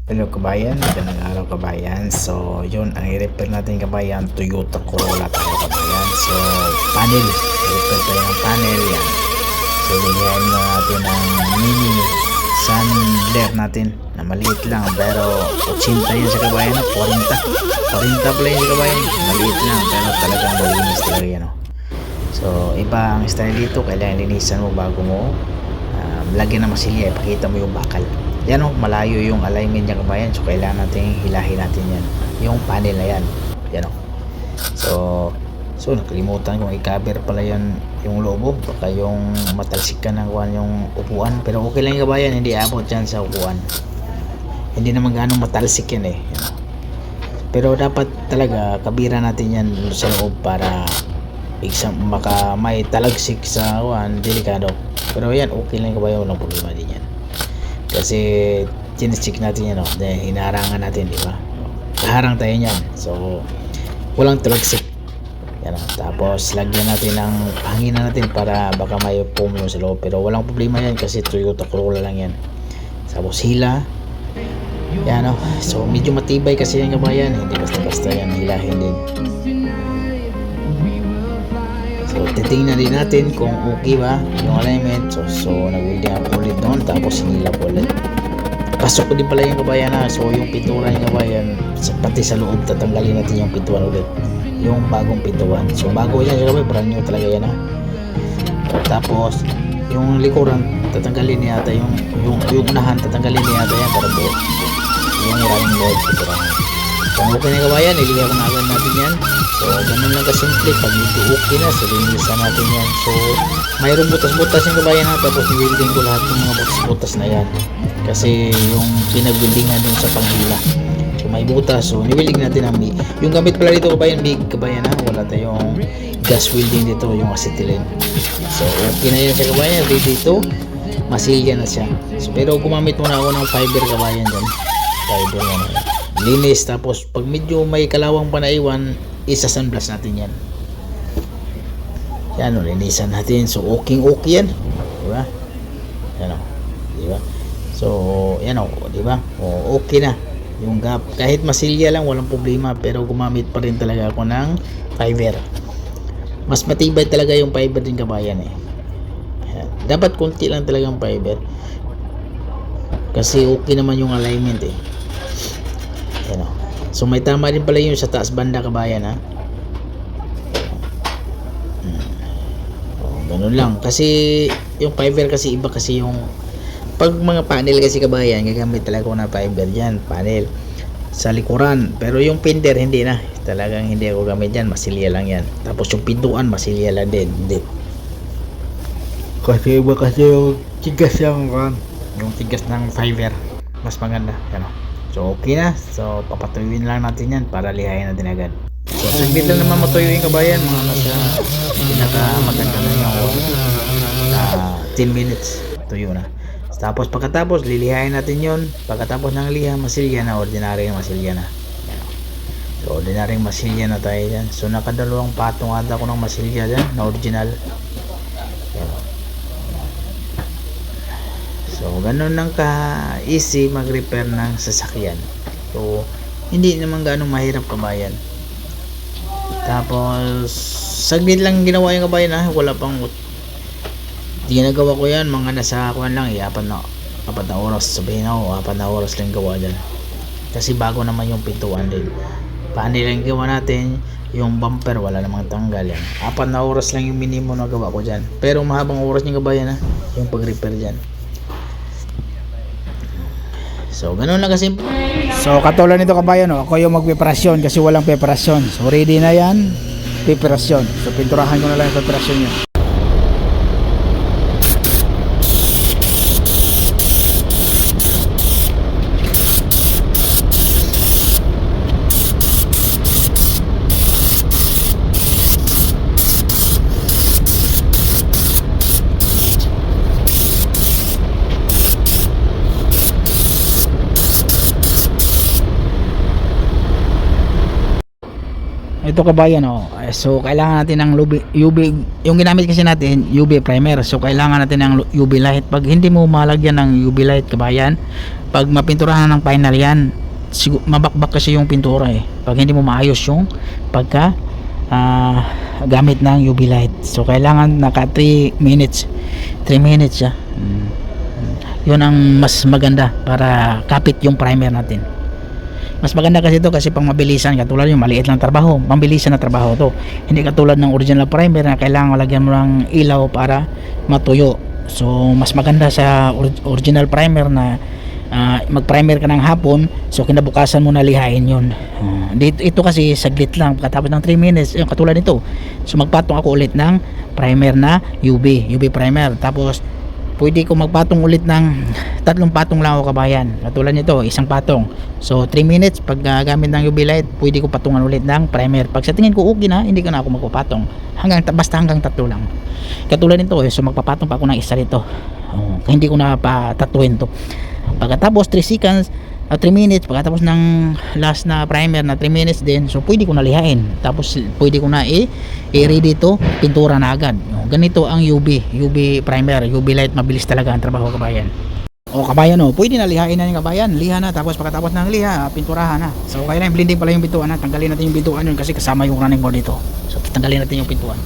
Hello kabayan, magandang araw kabayan. So yun, ang i-repair natin kabayan, Toyota Corolla tayo kabayan. So panel, i-repair tayo ng panel yan. So bigyan mo natin ang mini sunbler natin na maliit lang, pero 80 yun sa kabayan, 40 pala yun sa kabayan, maliit lang pero talagang malinis talaga yan. So iba ang style dito, kailangan linisan mo bago mo lagyan ng masilya, ipakita mo yung bakal. Yan malayo yung alignment niya kabayan, so kailangan natin hilahin natin yan, yung panel na yan. Yan so nakalimutan kong i-cover pala yan yung lobo, baka yung matalsik ka ng yung upuan, pero okay lang kabayan, hindi abot yan sa upuan, hindi naman ganong matalsik yan yan. Pero dapat talaga kabira natin yan sa loob para maka may talagsik sa delikado. Pero yan okay lang kabayan, walang problema din yan kasi chinecheck natin yan dahil hinarangan natin, di ba? Kaharang tayo niyan, so walang talagsik yan tapos lagyan natin ng panginan natin para baka may foam sa loob, pero walang problema yan kasi Toyota Corolla lang yan. Tapos hila yan so medyo matibay kasi yan kabayan, hindi basta yan hilahin din. So titingnan din natin kung okay ba yung alignment. So nag-welding ako ulit doon, tapos hinilap ulit. Pasok ko din pala yung kabayan so yung pintura yung kabayan, pati sa loob tatanggalin natin yung pintuan ulit, yung bagong pintuan. So bago yan sa kabayan, brand new talaga yan So, tapos yung likuran tatanggalin niya yata, yung unahan tatanggalin niya yata yan para po yung running board pintura. Kung okay na kabayan, iligaw na agad natin yan. So ganun lang kasimple, pag medyo okay na, so linilisan natin yan. So mayroong butas-butas yung kabayan tapos niwilding ko lahat ng mga butas-butas na yan kasi yung pinag-wildingan dun sa panghila, so may butas, so niwilding natin ang yung gamit pala dito kabayan, big kabayan wala tayong gas welding dito, yung acetylene. So okay na yan sa kabayan, ready to masilya na siya. So pero gumamit muna ako ng fiber kabayan dyan, fiber na linis. Tapos pag medyo may kalawang pa naiwan, isa-sunblast natin yan. Yan linisan natin. So okay yan, diba? Yan diba? So yan diba? Okay na yung gap, kahit masilya lang walang problema, pero gumamit pa rin talaga ako ng fiber. Mas matibay talaga yung fiber din kabayan yan. Dapat konti lang talaga yung fiber kasi okay naman yung alignment yan so may tama din pala yung sa taas banda kabayan ganun lang kasi yung fiber kasi iba kasi yung pag mga panel kasi kabayan, gagamit talaga ako ng fiber dyan, panel sa likuran, pero yung fender hindi na, talagang hindi ako gamit dyan, masilya lang yan. Tapos yung pintuan masilya lang din, hindi kasi iba kasi yung tigas yung tigas ng fiber mas maganda so okay na, so papatuyuin lang natin yan para lihayin natin agad. So saglit lang naman matuyuin kabayan, mga nasa pinaka maganda na yung 10 minutes tuyo na. Tapos pagkatapos lilihain natin yon, pagkatapos ng liha masilya na, ordinary masilya na so ordinary masilya na tayo dyan. So nakadalawang patong ata ko ng masilya dyan na original so ganun lang ka easy mag repair ng sasakyan. So hindi naman ganong mahirap kabayan. Tapos saglit lang ginawa yung kabayan wala pang ginagawa ko yan, mga nasa kuan lang apat na oras, sabihin apat na oras lang gawa dyan kasi bago naman yung pintuan din. Paano lang gawa natin yung bumper, wala namang tanggal yan, 4 na oras lang yung minimum na gawa ko dyan, pero mahabang oras yung kabayan yung pag repair dyan. So ganun lang kasi. So katulad nito kabayan ako yung magpreparasyon kasi walang preparasyon. So ready na yan, preparasyon. So pinturahan ko na lang yung preparasyon nyo. Ito kabayan so kailangan natin ng UV, yung ginamit kasi natin UV primer, so kailangan natin ng UV light. Pag hindi mo malagyan ng UV light kabayan, pag mapinturahan ng final yan, mabakbak kasi yung pintura eh pag hindi mo maayos yung pagka gamit ng UV light. So kailangan naka 3 minutes siya. Yun ang mas maganda para kapit yung primer natin. Mas maganda kasi ito kasi pang mabilisan, katulad yung maliit lang trabaho, mabilisan na trabaho to, hindi katulad ng original primer na kailangan lagyan mo ng ilaw para matuyo. So mas maganda sa original primer na mag primer ka ng hapon, so kinabukasan mo na lihain yun. Ito kasi saglit lang, pagkatapos ng 3 minutes yung katulad nito, so magpatong ako ulit ng primer na UV primer, tapos pwede ko magpatong ulit ng 3 patong lang ako kabayan, katulad nito isang patong. So 3 minutes pag gamit ng UV light, pwede ko patungan ulit ng primer. Pag sa tingin ko okay na, hindi ko na ako magpapatong basta hanggang 3 lang, katulad nito so magpapatong pa ako ng isa dito. Hindi ko na patatuin to. Pagkatapos 3 seconds 3 minutes, pagkatapos ng last na primer na 3 minutes din, so pwede ko na lihain, tapos pwede ko na i-ready to, pintura na agad. Ganito ang UV primer, UV light, mabilis talaga ang trabaho kabayan. Kabayan pwede na lihain na yung kabayan, liha na, tapos pagkatapos ng liha, pinturahan na. So kailangan blending pala yung bituan na, tanggalin natin yung bituan yun kasi kasama yung running board dito. So tanggalin natin yung pintuan.